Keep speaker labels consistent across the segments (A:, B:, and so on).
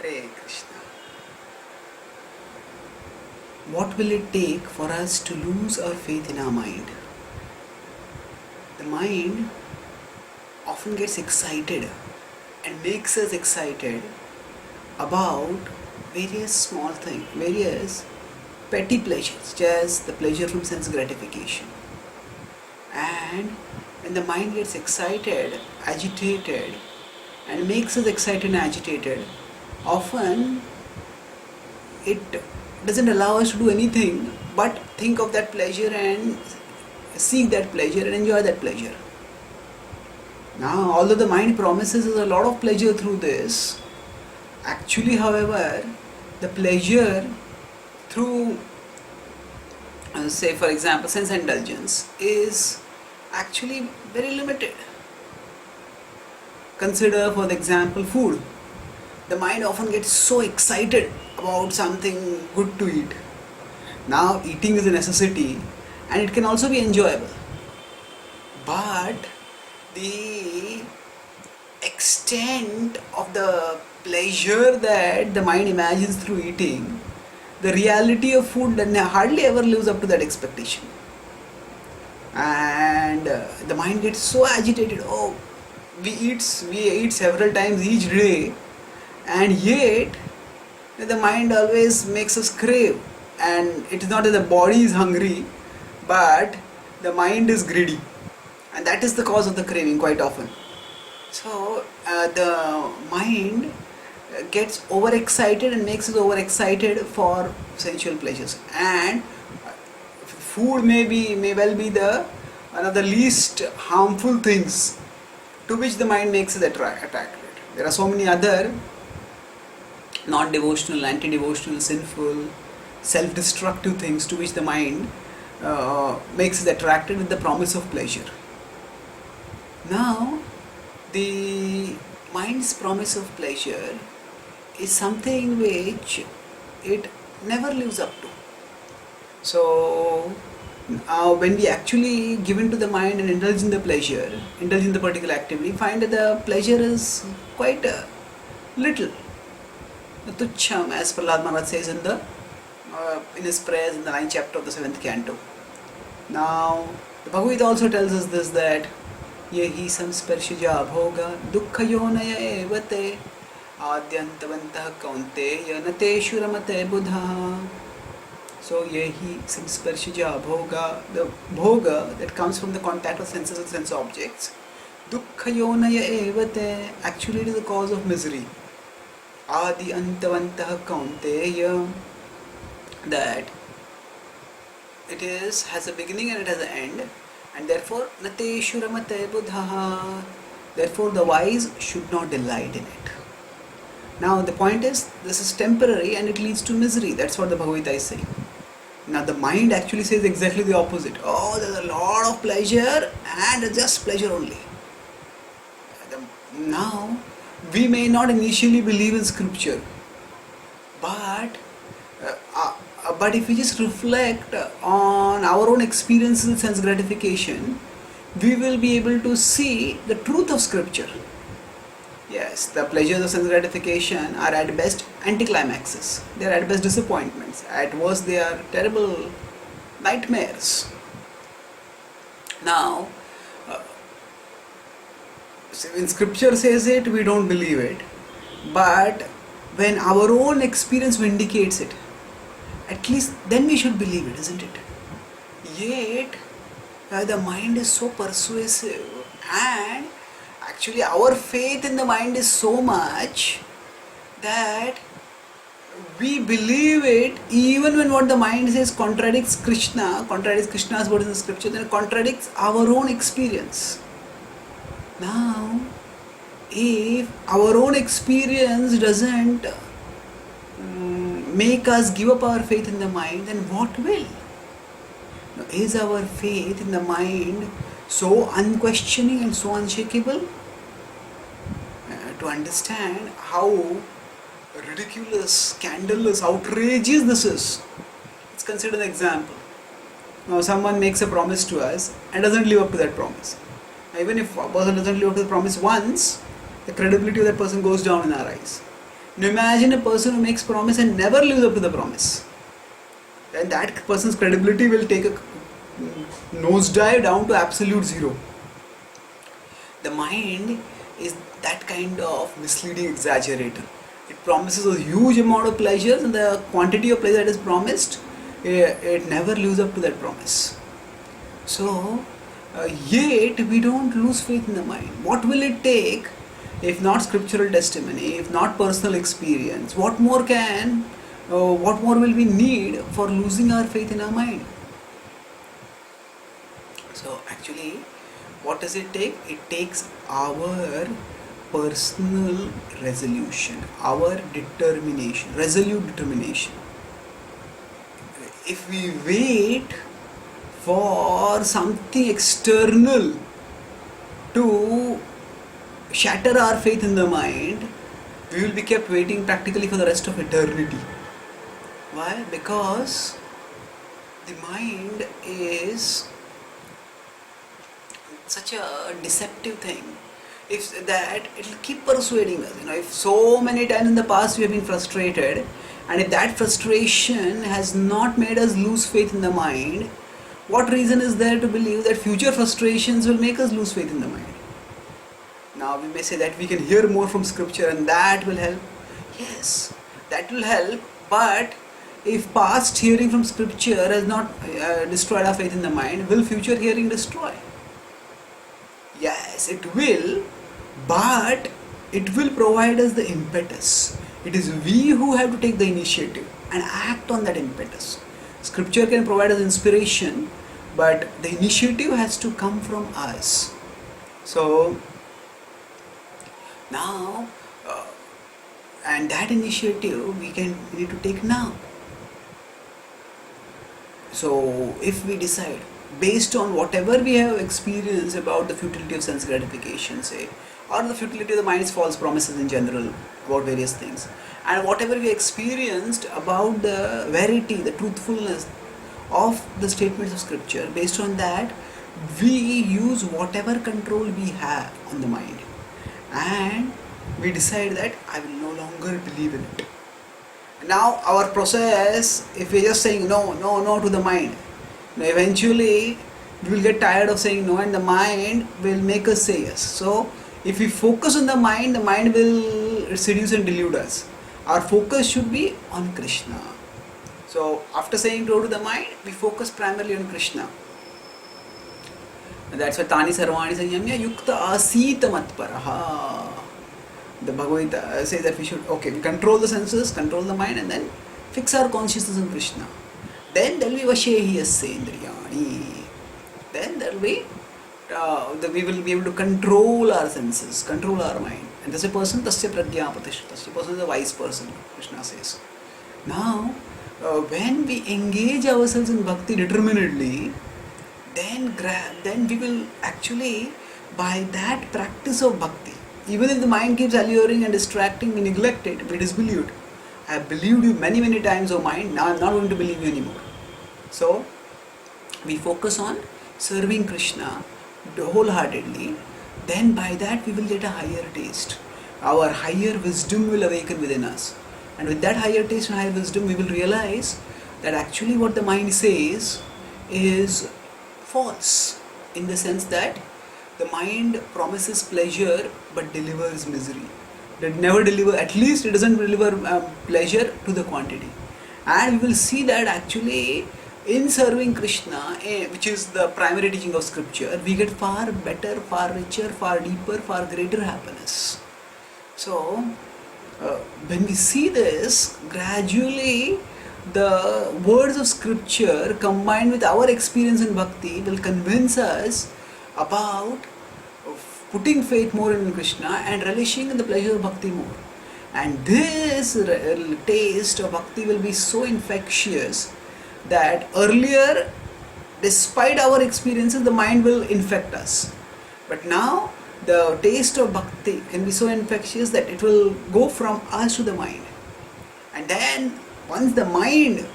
A: Hare Krishna. What will it take for us to lose our faith in our mind? The mind often gets excited and makes us excited about various small things, various petty pleasures, just the pleasure from sense gratification. And when the mind gets excited, agitated, and makes us excited and agitated, often it doesn't allow us to do anything but think of that pleasure and seek that pleasure and enjoy that pleasure. Now, although the mind promises us a lot of pleasure through this, actually, however, the pleasure through, say for example, sense indulgence is actually very limited. Consider, for example, food. The mind often gets so excited about something good to eat. Now, eating is a necessity and it can also be enjoyable. But the extent of the pleasure that the mind imagines through eating, the reality of food hardly ever lives up to that expectation. And the mind gets so agitated. Oh, we eat several times each day, and yet the mind always makes us crave. And it is not that the body is hungry, but the mind is greedy, and that is the cause of the craving quite often. So the mind gets overexcited and makes us overexcited for sensual pleasures, and food may well be the one of the least harmful things to which the mind makes us attracted. There are so many other non-devotional, anti-devotional, sinful, self-destructive things to which the mind makes us attracted with the promise of pleasure. Now, the mind's promise of pleasure is something which it never lives up to. So, when we actually give in to the mind and indulge in the pleasure, indulge in the particular activity, find that the pleasure is quite little. Tucham, as Prahlad Maharaj says in his prayers in the 9th chapter of the 7th canto. Now, the Bhagavad Gita also tells us this, that yehi samsparshija bhoga dukkha yonaya evate adyantavantah kaunteya nateshu ramate buddha. So, yehi samsparshija bhoga, the bhoga that comes from the contact of senses and sense objects, dukkha yonaya evate, actually it is the cause of misery. Adi antavantah kaunteya, that it has a beginning and it has an end, and therefore nateshu ramate buddha, therefore the wise should not delight in it. Now the point is, this is temporary and it leads to misery. That's what the Bhagavad Gita is saying. Now the mind actually says exactly the opposite. Oh, there's a lot of pleasure and just pleasure only. Now, we may not initially believe in scripture, but if we just reflect on our own experiences in sense gratification, we will be able to see the truth of scripture. Yes, the pleasures of sense gratification are at best anticlimaxes. They are at best disappointments. At worst, they are terrible nightmares. Now, when scripture says it, we don't believe it. But when our own experience vindicates it, at least then we should believe it, isn't it? Yet, the mind is so persuasive, and actually our faith in the mind is so much that we believe it even when what the mind says contradicts Krishna's words in the scripture, then it contradicts our own experience. Now, if our own experience doesn't make us give up our faith in the mind, then what will? Now, is our faith in the mind so unquestioning and so unshakable? To understand how ridiculous, scandalous, outrageous this is, let's consider an example. Now, someone makes a promise to us and doesn't live up to that promise. Even if a person doesn't live up to the promise once, the credibility of that person goes down in our eyes. Now imagine a person who makes promise and never lives up to the promise. Then that person's credibility will take a nosedive down to absolute zero. The mind is that kind of misleading exaggerator. It promises a huge amount of pleasures, and the quantity of pleasure that is promised, it never lives up to that promise. So, yet we don't lose faith in the mind. What will it take if not scriptural testimony, if not personal experience? What more will we need for losing our faith in our mind? So actually, what does it take? It takes our personal resolution, our determination, resolute determination. If we wait for something external to shatter our faith in the mind, we will be kept waiting practically for the rest of eternity. Why? Because the mind is such a deceptive thing. If that, it will keep persuading us. If so many times in the past we have been frustrated, and if that frustration has not made us lose faith in the mind, what reason is there to believe that future frustrations will make us lose faith in the mind? Now we may say that we can hear more from scripture and that will help. Yes, that will help, but if past hearing from scripture has not destroyed our faith in the mind, will future hearing destroy? Yes, it will, but it will provide us the impetus. It is we who have to take the initiative and act on that impetus. Scripture can provide us inspiration, but the initiative has to come from us. So now, and that initiative we need to take now. So if we decide, based on whatever we have experienced about the futility of sense gratification, say, or the futility of the mind's false promises in general about various things, and whatever we experienced about the verity, the truthfulness of the statements of scripture, based on that, we use whatever control we have on the mind, and we decide that I will no longer believe in it. Now our process, if we are just saying no to the mind, eventually we will get tired of saying no, and the mind will make us say yes. So if we focus on the mind will seduce and delude us. Our focus should be on Krishna. So after saying no to the mind, we focus primarily on Krishna. And that's why Tani Sarvani Sanyamya Yukta Asita Matparaha. The Bhagavad Gita says that we control the senses, control the mind, and then fix our consciousness on Krishna. Then there will be Vashehi Indriyani. Then there will be, we will be able to control our senses, control our mind. And this is a person, Tasya Prajna Pratishtha. This person is a wise person, Krishna says. Now, when we engage ourselves in bhakti determinedly, then we will actually, by that practice of bhakti, even if the mind keeps alluring and distracting, we neglect it, we disbelieve it. I have believed you many times, O mind, now I am not going to believe you anymore. So, we focus on serving Krishna wholeheartedly, then by that we will get a higher taste. Our higher wisdom will awaken within us. And with that higher taste and higher wisdom, we will realize that actually what the mind says is false, in the sense that the mind promises pleasure but delivers misery. It never deliver, at least it doesn't deliver pleasure to the quantity. And we will see that actually in serving Krishna, which is the primary teaching of scripture, we get far better, far richer, far deeper, far greater happiness. So when we see this, gradually the words of scripture combined with our experience in bhakti will convince us about putting faith more in Krishna and relishing in the pleasure of bhakti more. And this taste of bhakti will be so infectious that earlier, despite our experiences, the mind will infect us. But now, the taste of bhakti can be so infectious that it will go from us to the mind. And then, once the mind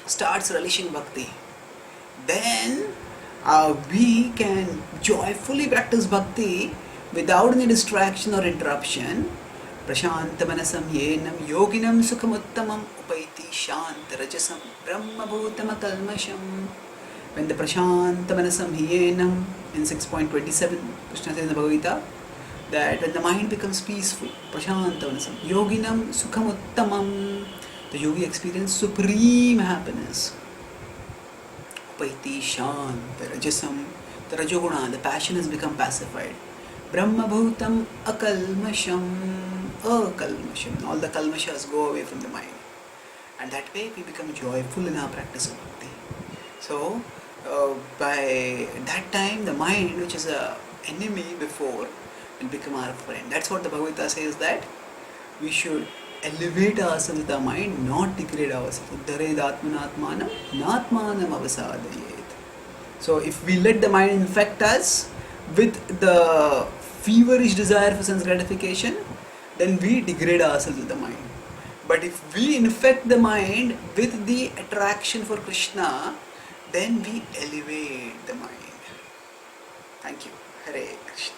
A: starts relishing bhakti, then we can joyfully practice bhakti without any distraction or interruption, Prashantamanasam yenam yoginam sukhamuttamam upaiti shantarajasam brahmabhutamakalmasham. When the Prashantamanasam yenam in 6.27, Krishna says in the Bhagavad Gita that when the mind becomes peaceful, Prashantamanasam, yoginam sukhamuttamam, the yogi experience supreme happiness. Upaiti shantarajasam, the Rajoguna, the passion has become pacified. Brahmabhutam akalmasham, all the kalmashas go away from the mind. And that way we become joyful in our practice of bhakti. So, by that time the mind, which is a enemy before, will become our friend. That's what the Bhagavad Gita says, that we should elevate ourselves with our mind, not degrade ourselves. Uddared atmanatmanam natmanam avasadayet. So if we let the mind infect us with the feverish desire for sense gratification, then we degrade ourselves with the mind. But if we infect the mind with the attraction for Krishna, then we elevate the mind. Thank you. Hare Krishna.